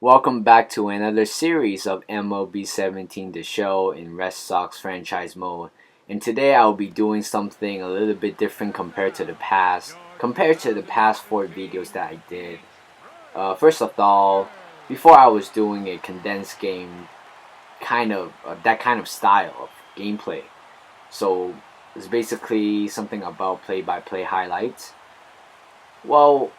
Welcome back to another series of MLB 17 The Show in Red Sox franchise mode. And today I'll be doing something a little bit different compared to the past. Compared to the past 4 videos that I did. First of all, before I was doing a condensed game, that kind of style of gameplay. So it's basically something about play-by-play highlights. Well,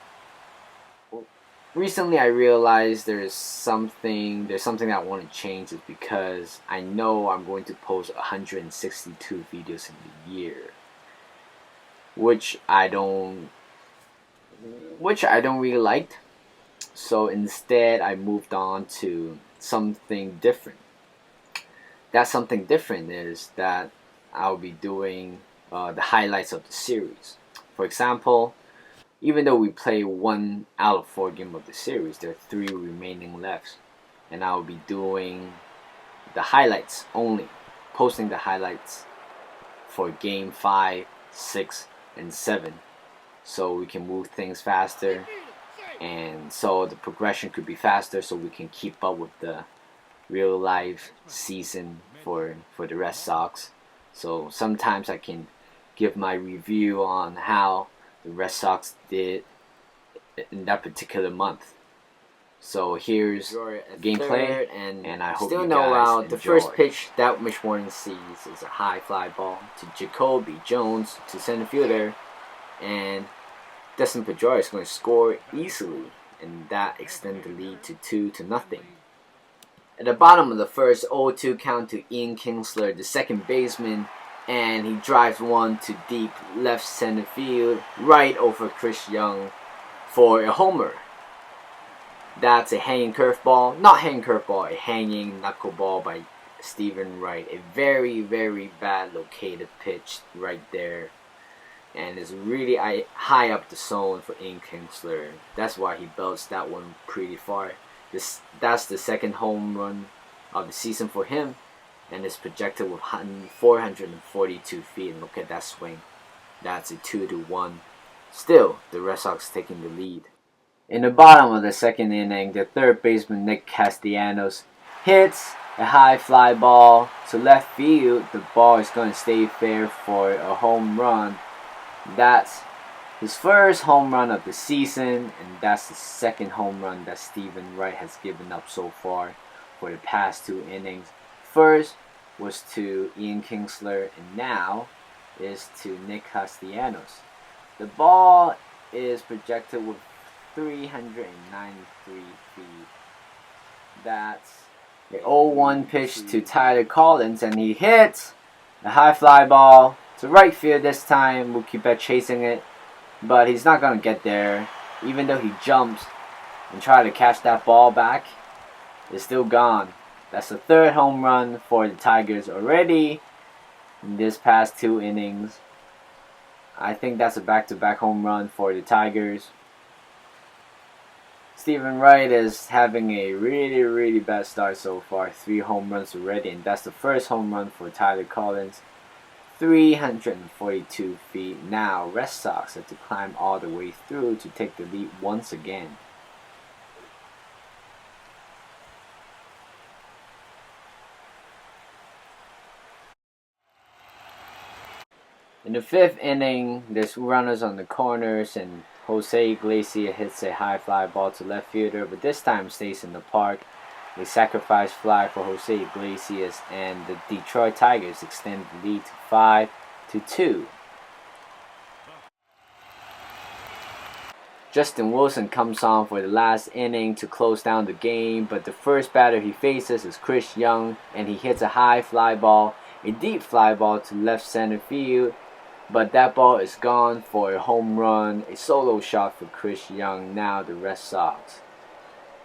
recently I realized there's something that I want to change is because I know I'm going to post 162 videos in the year, which I don't really like. So instead I moved on to something different. That something different is that I'll be doing the highlights of the series. For example, even though we play 1 out of 4 game of the series, there are 3 remaining left, and I'll be doing the highlights only, posting the highlights for game 5, 6, and 7, so we can move things faster, and so the progression could be faster, so we can keep up with the real life season for the Red Sox. So sometimes I can give my review on how the Red Sox did in that particular month. So here's gameplay, and I hope Still you no guys out. enjoy. The first pitch that Mitch Warren sees is a high fly ball to Jacoby Jones to center fielder, and Dustin Pedroia is going to score easily, and that extends the lead to 2-0. At the bottom of the first, 0-2 count to Ian Kinsler, the second baseman, and he drives one to deep left center field, right over Chris Young for a homer. That's a hanging curveball, not hanging curveball, a hanging knuckleball by Stephen Wright. A very, very bad located pitch right there, and it's really high up the zone for Ian Kinsler. That's why he belts that one pretty far. That's the second home run of the season for him, and is projected with 442 feet. And look at that swing. That's a 2-1. Still, the Red Sox taking the lead. In the bottom of the second inning, the third baseman Nick Castellanos hits a high fly ball to left field. The ball is going to stay fair for a home run. That's his first home run of the season, and that's the second home run that Stephen Wright has given up so far for the past 2 innings. First was to Ian Kinsler, and now is to Nick Castellanos. The ball is projected with 393 feet. That's the 0-1 pitch to Tyler Collins, and he hits a high fly ball to right field this time. Mookie Betts chasing it, but he's not going to get there. Even though he jumps and tries to catch that ball back, it's still gone. That's the third home run for the Tigers already in this past 2 innings. I think that's a back-to-back home run for the Tigers. Stephen Wright is having a really, really bad start so far. 3 home runs already, and that's the first home run for Tyler Collins. 342 feet. Now, Red Sox have to climb all the way through to take the lead once again. In the 5th inning, there's runners on the corners, and Jose Iglesias hits a high fly ball to left fielder, but this time stays in the park. A sacrifice fly for Jose Iglesias, and the Detroit Tigers extend the lead to 5-2. Justin Wilson comes on for the last inning to close down the game, but the first batter he faces is Chris Young, and he hits a high fly ball, a deep fly ball to left center field, but that ball is gone for a home run, a solo shot for Chris Young. Now the Red Sox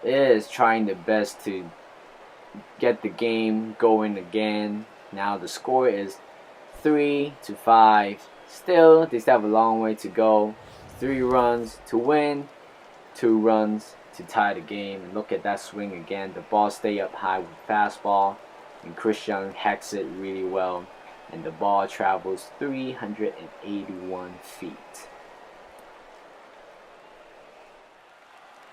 is trying their best to get the game going again. Now the score is 3-5. Still, they still have a long way to go. 3 runs to win, 2 runs to tie the game. And look at that swing again. The ball stay up high with fastball, and Chris Young hacks it really well, and the ball travels 381 feet.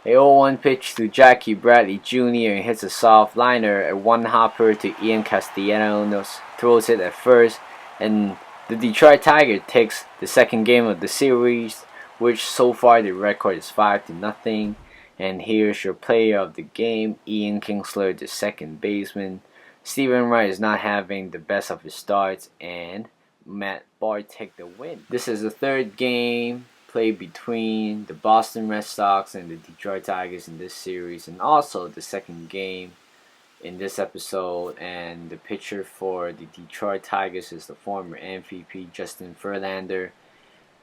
A 0-1 pitch to Jackie Bradley Jr. and hits a soft liner. A one hopper to Ian Castellanos throws it at first, and the Detroit Tigers takes the second game of the series, which so far the record is 5-0. And here's your player of the game, Ian Kinsler, the second baseman. Steven Wright is not having the best of his starts, and Matt Bart take the win. This is the third game played between the Boston Red Sox and the Detroit Tigers in this series, and also the second game in this episode. And the pitcher for the Detroit Tigers is the former MVP Justin Verlander.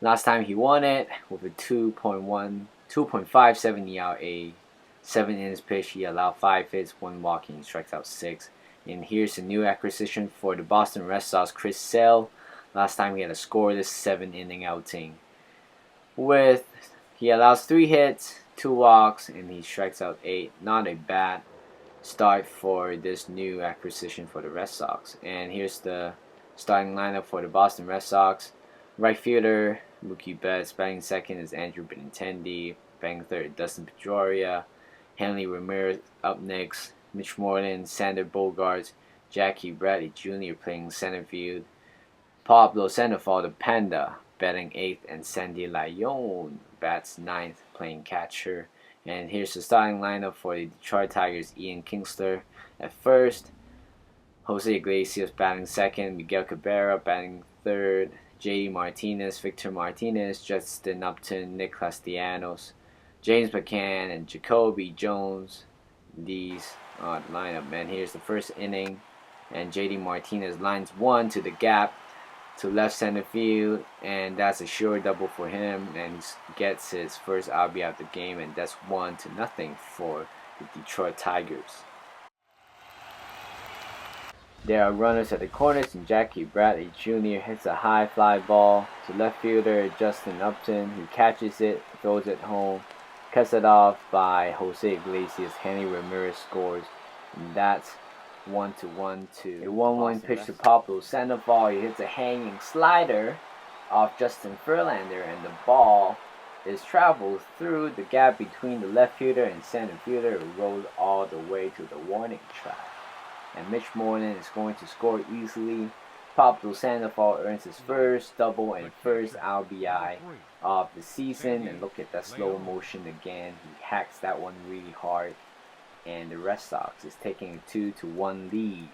Last time he won it with a 2.57 ERA, 7 innings pitched. He allowed 5 hits, 1 walk, and he strikes out 6. And here's a new acquisition for the Boston Red Sox, Chris Sale. Last time he had a scoreless 7-inning outing. He allows 3 hits, 2 walks, and he strikes out 8. Not a bad start for this new acquisition for the Red Sox. And here's the starting lineup for the Boston Red Sox. Right fielder Mookie Betts. Batting second is Andrew Benintendi. Batting third Dustin Pedroia. Hanley Ramirez up next. Mitch Moreland, Sander Bogarts, Jackie Bradley Jr. playing center field. Pablo Sandoval the Panda batting 8th, and Sandy Leon bats 9th playing catcher. And here's the starting lineup for the Detroit Tigers. Ian Kinsler at first, Jose Iglesias batting second, Miguel Cabrera batting third, J.D. Martinez, Victor Martinez, Justin Upton, Nick Castellanos, James McCann, and Jacoby Jones. These are the lineup, man. Here's the first inning, and J.D. Martinez lines one to the gap to left center field, and that's a sure double for him, and he gets his first RBI of the game, and that's 1-0 for the Detroit Tigers. There are runners at the corners, and Jackie Bradley Jr. hits a high fly ball to left fielder Justin Upton, who catches it, throws it home, cuts it off by Jose Iglesias. Hanley Ramirez scores, and that's 1-1 to a 1-1 pitch to Pablo Sandoval. He hits a hanging slider off Justin Verlander, and the ball is traveled through the gap between the left fielder and center fielder. It rolls all the way to the warning track, and Mitch Moreland is going to score easily. Pablo Sandoval earns his first double and first RBI of the season, and look at that slow motion again. He hacks that one really hard, and the Red Sox is taking a 2-1 lead.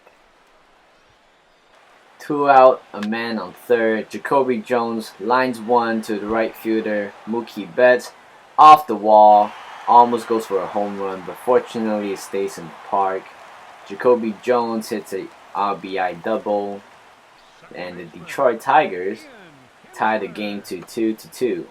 2 out, a man on third. Jacoby Jones lines one to the right fielder Mookie Betts off the wall, almost goes for a home run, but fortunately it stays in the park. Jacoby Jones hits a RBI double, and the Detroit Tigers tie the game to 2-2.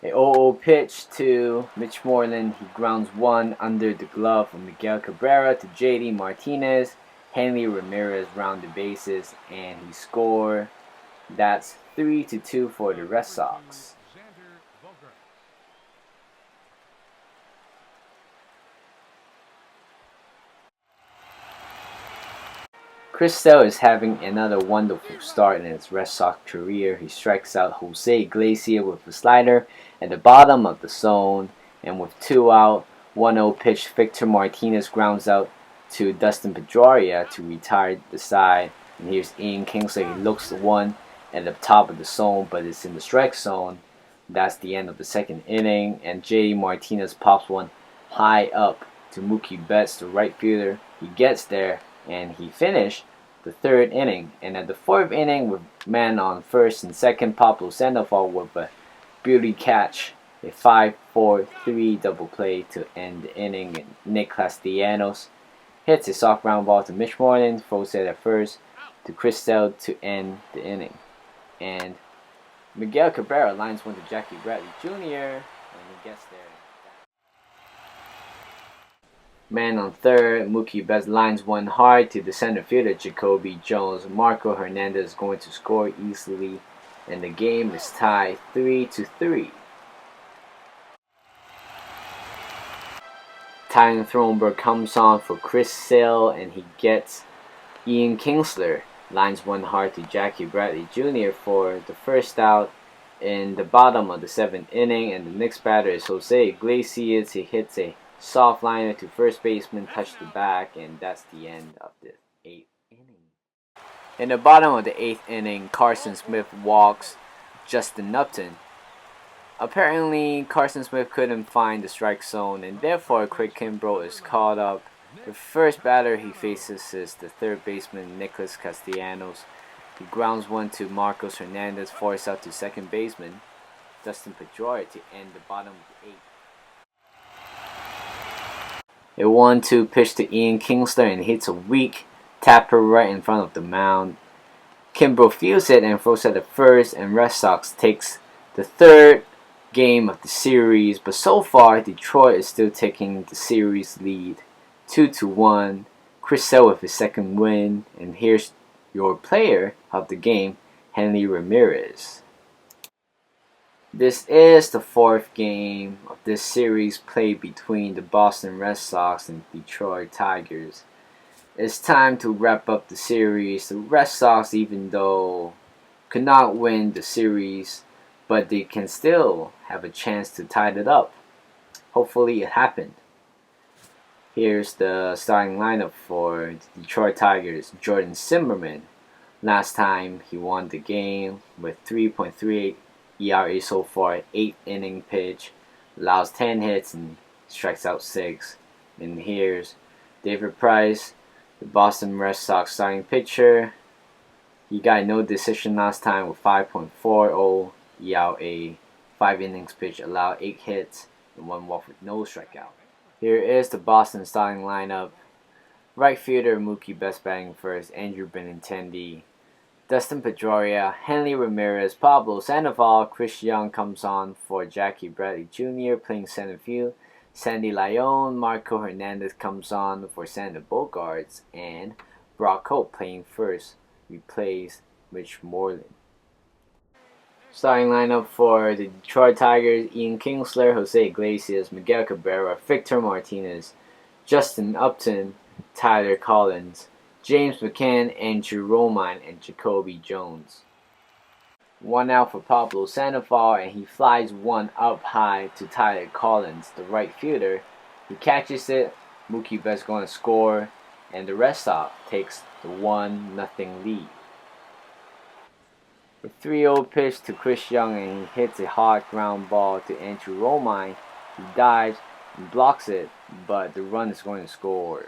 A 0-0 pitch to Mitch Moreland. He grounds one under the glove of Miguel Cabrera to J.D. Martinez. Hanley Ramirez round the bases, and he scored. That's 3-2 for the Red Sox. Chris Sale is having another wonderful start in his Red Sox career. He strikes out Jose Iglesias with a slider at the bottom of the zone, and with 2 out, 1-0 pitch, Victor Martinez grounds out to Dustin Pedroia to retire the side. And here's Ian Kinsler. He looks one at the top of the zone, but it's in the strike zone. That's the end of the second inning, and J.D. Martinez pops one high up to Mookie Betts, the right fielder. He gets there, and he finished the third inning. And at the fourth inning, with man on first and second, Pablo Sandoval with a beauty catch, a 5-4-3 double play to end the inning. And Nick Castellanos hits a soft ground ball to Mitch Moreland, throws it at first to Chris Sale to end the inning. And Miguel Cabrera lines one to Jackie Bradley Jr., and he gets there. Man on third, Mookie Betts lines one hard to the center fielder Jacoby Jones. Marco Hernandez is going to score easily, and the game is tied 3-3. Tyler Thronberg comes on for Chris Sale, and he gets Ian Kinsler. lines one hard to Jackie Bradley Jr. for the first out in the bottom of the 7th inning, and the next batter is Jose Iglesias. He hits a soft liner to first baseman, touched the back, and that's the end of the 8th inning. In the bottom of the 8th inning, Carson Smith walks Justin Upton. Apparently, Carson Smith couldn't find the strike zone, and therefore Craig Kimbrell is called up. The first batter he faces is the third baseman Nicholas Castellanos. He grounds one to Marcos Hernandez, forced out to second baseman Dustin Pedroia to end the bottom of the 8th. A 1-2 pitch to Ian Kinsler and hits a weak tapper right in front of the mound. Kimbrell fields it and throws at the first, and Red Sox takes the third game of the series, but so far Detroit is still taking the series lead 2-1. Chris Sale with his second win, and here's your player of the game, Henley Ramirez. This is the 4th game of this series played between the Boston Red Sox and Detroit Tigers. It's time to wrap up the series. The Red Sox, even though could not win the series, but they can still have a chance to tie it up. Hopefully it happened. Here's the starting lineup for the Detroit Tigers. Jordan Zimmermann. Last time he won the game with 3.38 ERA so far, 8 inning pitch, allows 10 hits and strikes out 6. And here's David Price, the Boston Red Sox starting pitcher. He got no decision last time with 5.40 ERA, 5 innings pitch, allowed 8 hits and 1 walk with no strikeout. Here is the Boston starting lineup. Right fielder Mookie Betts batting first, Andrew Benintendi, Dustin Pedroia, Henley Ramirez, Pablo Sandoval. Chris Young comes on for Jackie Bradley Jr. playing center field. Sandy Leon, Marco Hernandez comes on for Sander Bogaerts, and Brock Hope playing first replays Mitch Moreland. Starting lineup for the Detroit Tigers: Ian Kinsler, Jose Iglesias, Miguel Cabrera, Victor Martinez, Justin Upton, Tyler Collins, James McCann, Andrew Romine, and Jacoby Jones. 1 out for Pablo Sandoval, and he flies one up high to Tyler Collins, the right fielder. He catches it. Mookie Betts going to score, and the Red Sox takes the 1-0 lead. A 3-0 pitch to Chris Young, and he hits a hard ground ball to Andrew Romine. He dives and blocks it, but the run is going to score.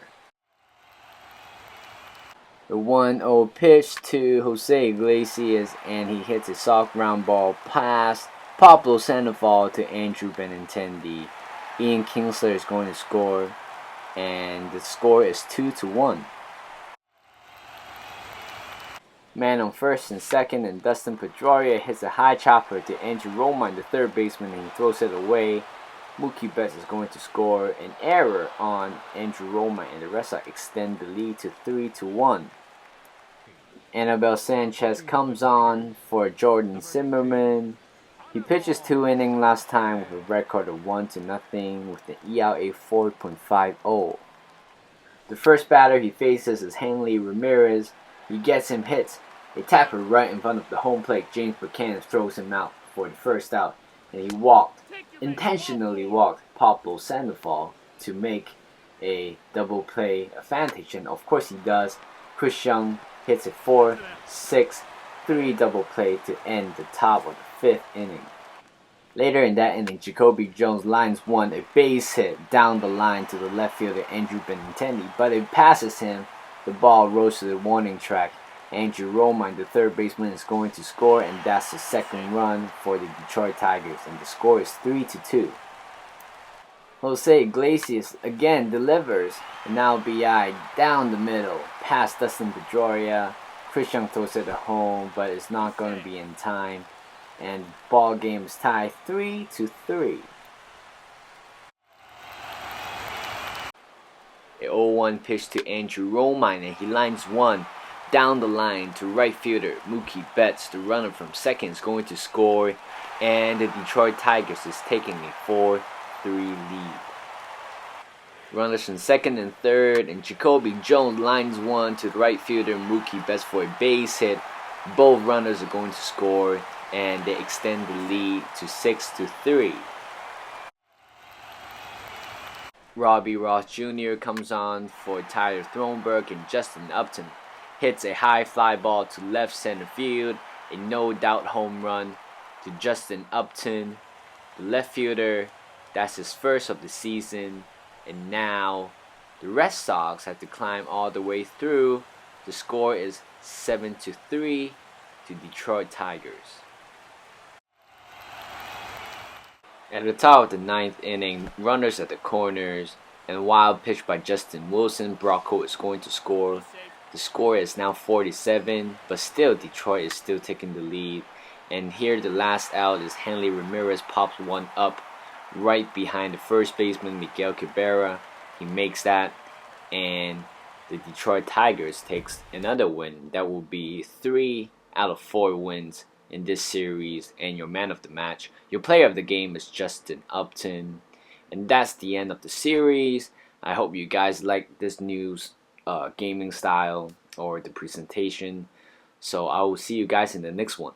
The 1-0 pitch to Jose Iglesias, and he hits a soft ground ball past Pablo Sandoval to Andrew Benintendi. Ian Kinsler is going to score, and the score is 2-1. Man on first and second, and Dustin Pedroia hits a high chopper to Andrew Romine, the third baseman, and he throws it away. Mookie Betts is going to score an error on Andrew Romine, and the Red Sox extend the lead to 3-1. Anibal Sanchez comes on for Jordan Zimmermann. He pitches 2 innings last time with a record of 1-0 with an ERA 4.50. The first batter he faces is Henley Ramirez. He gets him hits. A tapper right in front of the home plate. James McCann throws him out for the first out, and he intentionally walked Pablo Sandoval to make a double play advantage, and of course he does. Chris Young hits a 4-6-3 double play to end the top of the 5th inning. Later in that inning, Jacoby Jones lines one a base hit down the line to the left fielder Andrew Benintendi, but it passes him. The ball rolls to the warning track. Andrew Romine, the third baseman, is going to score, and that's the second run for the Detroit Tigers, and the score is 3-2. Jose Iglesias again delivers an RBI down the middle past Dustin Pedroia. Chris Young throws it at home, but it's not going to be in time, and ball game is tied 3-3. A 0-1 pitch to Andrew Romine, and he lines one down the line to right fielder Mookie Betts. The runner from second is going to score, and the Detroit Tigers is taking a 4-3 lead. Runners in second and third, and Jacoby Jones lines one to the right fielder Mookie Betts for a base hit. Both runners are going to score, and they extend the lead to 6-3. Robbie Ross Jr. comes on for Tyler Thronberg, and Justin Upton hits a high fly ball to left center field, a no-doubt home run to Justin Upton, the left fielder. That's his first of the season, and now the Red Sox have to climb all the way through. The score is 7-3 to Detroit Tigers. At the top of the ninth inning, runners at the corners, and a wild pitch by Justin Wilson. Brocco is going to score. The score is now 47, but still Detroit is still taking the lead. And here the last out is Henley Ramirez pops one up right behind the first baseman Miguel Cabrera. He makes that, and the Detroit Tigers takes another win. That will be 3 out of 4 wins in this series, and your man of the match, your player of the game, is Justin Upton. And that's the end of the series. I hope you guys like this new gaming style or the presentation. So I will see you guys in the next one.